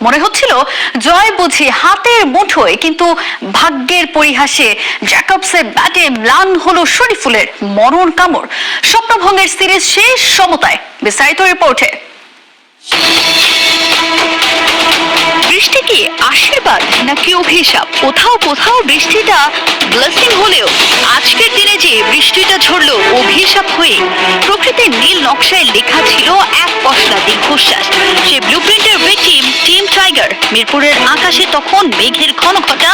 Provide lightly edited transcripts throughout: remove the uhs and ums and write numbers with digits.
মনে হচ্ছিল জয় বুঝি হাতের মুঠোয়, কিন্তু ভাগ্যের পরিহাসে জ্যাকবসের ব্যাটে ম্লান হলো শরীফুলের মরণ কামড়। স্বপ্নভঙ্গের সিরিজ শেষ সমতায়। বিস্তারিত রিপোর্টে। বৃষ্টি কি আশীর্বাদ নাকি অভিশাপ? কোথাও কোথাও বৃষ্টিটা ব্লেসিং হলেও আজকের দিনে যে বৃষ্টিটা ঝরলো অভিশাপ হয়ে। প্রকৃতির নীল নকশায় লেখা ছিল এক পশলা দীর্ঘশ্বাস। সে ব্লুপ্রিন্টের ভিকটিম টিম টাইগার। মিরপুরের আকাশে তখন মেঘের ঘন ঘটা,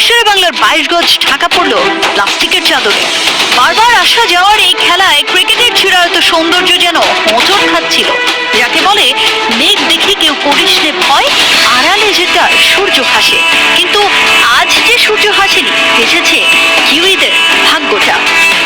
শেরে বাংলার 22 গজ ঢাকা পড়ল প্লাস্টিকের চাদরে। বারবার আসা যাওয়ার এই খেলায় ক্রিকেটের চিরায়ত সৌন্দর্য যেন মোচড় খাচ্ছিল। যাকে বলে মেঘ দেখে কেউ করিস নে ভয়, আড়ালে যেটা সূর্য হাসে। কিন্তু আজ যে সূর্য হাসেনি, হেসেছে কিউইদের ভাগ্যটা।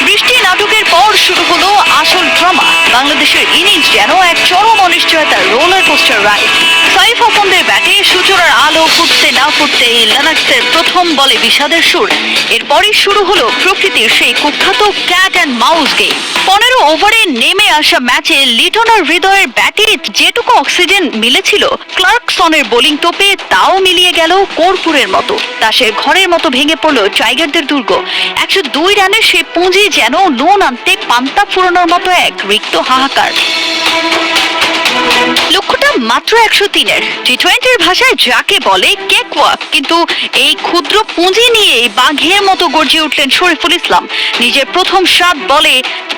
বৃষ্টি নাটকের পর শুরু হলো আসল ড্রামা। বাংলাদেশের ইনিংস যেন এক চরম অনিশ্চয়তার রোলার কোস্টার রাইড। সাইফ আফন্দের ব্যাটে সূচনার আলো ফুটতে না ফুটতেই লেনক্সের প্রথম বলে বিষাদের সুর। এরপরই শুরু হলো প্রকৃতির সেই কুখ্যাত ক্যাট অ্যান্ড মাউস গেম। 15 ওভারে নেমে আসা ম্যাচে লিটন আর হৃদয়ের ব্যাটে যেটুকু অক্সিজেন মিলেছিল, ক্লার্কসনের বোলিং টোপে তাও মিলিয়ে গেল কর্পূরের মতো। তাসের ঘরের মতো ভেঙে পড়ল টাইগারদের দুর্গ। 102 রানের সে পুঁজি যেন নুন আনতে পান্তা ফুরানোর মতো এক রিক্ত হাহাকার। লক্ষ্যটা মাত্র 103-এর। টি-20-র ভাষায় যাকে বলে কেকওয়াক। কিন্তু এই ক্ষুদ্র পুঁজি নিয়ে বাঘের মতো গর্জে উঠলেন শরীফুল ইসলাম। নিজের প্রথম 7 বলে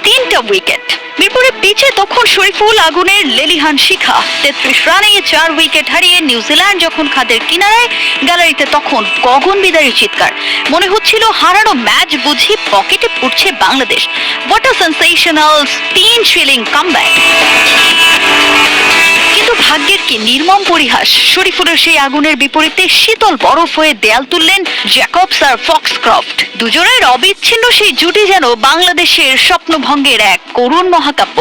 3টা উইকেট। মিরপুরে পিচে তখন শরীফুল আগুনের লেলিহান শিখা। 33 রানে 4 উইকেট হারিয়ে নিউজিল্যান্ড যখন খাদের কিনারায়, গ্যালারিতে তখন গগন বিদারী চিৎকার। মনে হচ্ছিল হারানো ম্যাচ বুঝি পকেটে পুড়ছে Bangladesh. What a sensational spin thrilling comeback. কিন্তু ভাগ্যের কি নির্মম পরিহাস। শরীফুলের সেই আগুনের বিপরীতে শীতল বরফ হয়ে দেয়াল তুললেন জ্যাকবস আর ফক্সক্রফট। দুজনের অবিচ্ছিন্ন সেই জুটি যেন বাংলাদেশের স্বপ্নভঙ্গের এক করুণ মহাকাব্য।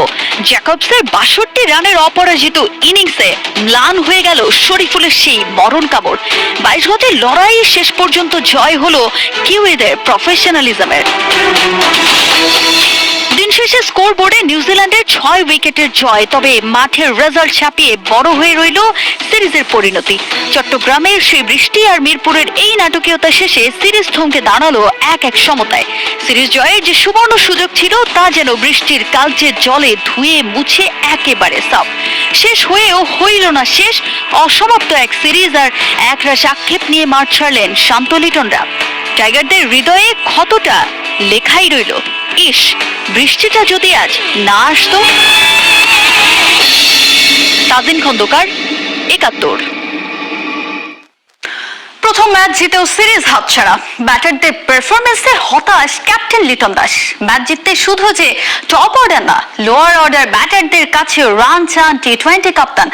জ্যাকবসের 62 রানের অপরাজিত ইনিংসে ম্লান হয়ে গেল শরীফুলের সেই মরণ কামড়। 22 গজের লড়াই শেষ পর্যন্ত জয় হলো কিউইদের প্রফেশনালিজমের। দিন শেষে স্কোর বোর্ডে নিউজিল্যান্ডের 6 উইকেটের জয়। তবে মাঠের রেজাল্ট ছাপিয়ে বড় হয়ে রইল সিরিজের পরিণতি। চট্টগ্রামের সেই বৃষ্টি আর মিরপুরের এই নাটকীয়তা শেষে সিরিজ থমকে দাঁড়ালো 1-1 সমতায়। সিরিজ জয়ের যে সুবর্ণ সুযোগ ছিল তা যেন বৃষ্টির কালচে জলে ধুয়ে মুছে একেবারে সাফ। শেষ হয়েও হইল না শেষ। অসমাপ্ত এক সিরিজ আর একরাশ আক্ষেপ নিয়ে মাঠ ছাড়লেন শান্ত লিটনরা। টাইগারদের হৃদয়ে ক্ষতটা লেখাই রইল, ইস বৃষ্টিটা যদি আজ না আসতো। তাজিন খন্দকার, 71। প্রথম ম্যাচ জিতেও সিরিজ হাতছাড়া। ব্যাটারদের পারফরমেন্সে হতাশ ক্যাপ্টেন লিটন দাস। ম্যাচ জিততে শুধু যে টপ অর্ডার না, লোয়ার অর্ডার ব্যাটারদের কাছে রান চান টি-20 কাপ্তান।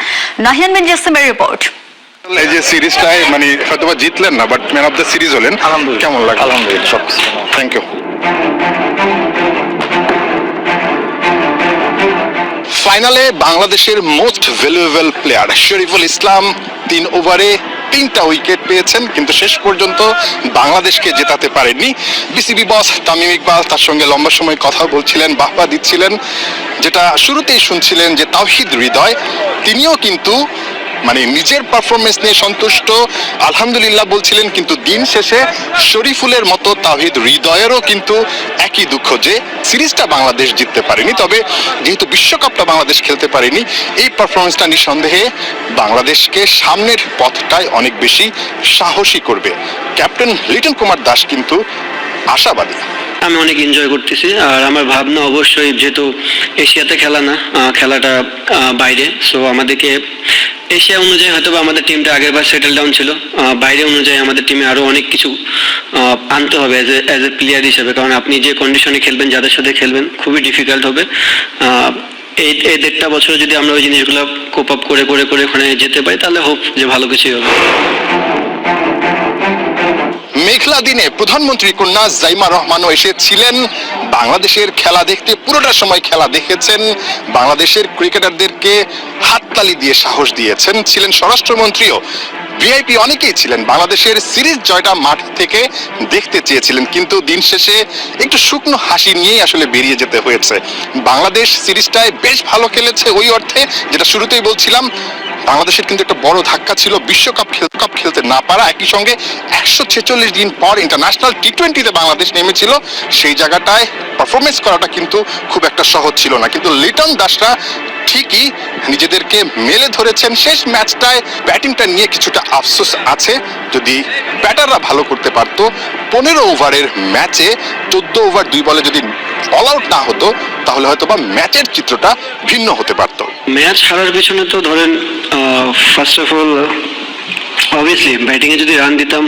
নাহিয়ান বিন জাসিমের রিপোর্ট। এই যে সিরিজটায় মানে হয়তোবা জিতলেন না, but man of the series হলেন, কেমন লাগে? আলহামদুলিল্লাহ, সবকিছু থ্যাংক ইউ। ফাইনালে বাংলাদেশের most valuable player Shariful Islam 3 ওভারে 3টা উইকেট পেয়েছেন, কিন্তু শেষ পর্যন্ত বাংলাদেশকে জেতাতে পারেননি। বিসিবি বস তামিম ইকবাল তার সঙ্গে লম্বা সময় কথা বলছিলেন, বাহবা দিচ্ছিলেন। যেটা শুরুতেই শুনছিলেন যে তাওহিদ হৃদয়, তিনিও কিন্তু মানে নিজের পারফরমেন্স নিয়ে সন্তুষ্ট, আলহামদুলিল্লাহ বলছিলেন। কিন্তু দিন শেষে শরীফুলের মতো তাওহিদ হৃদয়েরও কিন্তু একই দুঃখ যে সিরিজটা বাংলাদেশ জিততে পারেনি। তবে যেহেতু বিশ্বকাপটা বাংলাদেশ খেলতে পারেনি, এই পারফরমেন্সটা নিঃসন্দেহে বাংলাদেশকে সামনের পথটায় অনেক বেশি সাহসী করবে। ক্যাপ্টেন লিটন কুমার দাস কিন্তু আশাবাদী। আমি অনেক এনজয় করতেছি। আর আমার ভাবনা অবশ্যই, যেহেতু এশিয়াতে খেলা না, খেলাটা বাইরে, সো আমাদেরকে এশিয়া অনুযায়ী হয়তো আমাদের টিমটা আগের বার সেটেল ডাউন ছিল, বাইরে অনুযায়ী আমাদের টিমে আরো অনেক কিছু আনতে হবে অ্যাজ এ প্লেয়ার হিসেবে। কারণ আপনি যে কন্ডিশনে খেলবেন, যাদের সাথে খেলবেন, খুবই ডিফিকাল্ট হবে। এই 1.5 বছর যদি আমরা ওই জিনিসগুলো কোপ আপ করে করে করে ওখানে যেতে পারি, তাহলে হোপ যে ভালো কিছুই হবে। মেঘলা দিনে প্রধানমন্ত্রী কন্যা জাইমা রহমানও এসেছিলেন বাংলাদেশের খেলা দেখতে। পুরোটা সময় খেলা দেখেছেন, বাংলাদেশের ক্রিকেটারদেরকে হাততালি দিয়ে সাহস দিয়েছেন। ছিলেন স্বরাষ্ট্রমন্ত্রীও। ভিআইপি অনেকেই ছিলেন, বাংলাদেশের সিরিজ জয়টা মাঠ থেকে দেখতে চেয়েছিলেন, কিন্তু দিন শেষে একটু শুকনো হাসি নিয়েই আসলে বেরিয়ে যেতে হয়েছে। বাংলাদেশ সিরিজটায় বেশ ভালো খেলেছে ওই অর্থে, যেটা শুরুতেই বলছিলাম, বাংলাদেশের কিন্তু একটা বড় ধাক্কা ছিল বিশ্বকাপ খেলতে না পারা। একই সঙ্গে 146 দিন পর ইন্টারন্যাশনাল টি20-তে বাংলাদেশ নেমেছিল, সেই জায়গাটায় পারফরমেন্স করাটা কিন্তু খুব একটা সহজ ছিল না। কিন্তু লিটন দাসরা ঠিকই নিজেদেরকে মেলে ধরেছেন। শেষ ম্যাচটায় ব্যাটিংটা নিয়ে কিছুটা আফসোস আছে, যদি ব্যাটাররা ভালো করতে পারতো। 15 ওভারের ম্যাচে 14 ওভার 2 বলে যদি অল আউট না হতো, তাহলে হয়তো বা ম্যাচের চিত্রটা ভিন্ন হতে পারতো। ম্যাচ হারার পেছনে তো ধরেন ফার্স্ট অফ অল অবভিয়াসলি ব্যাটিংয়ে যদি রান দিতাম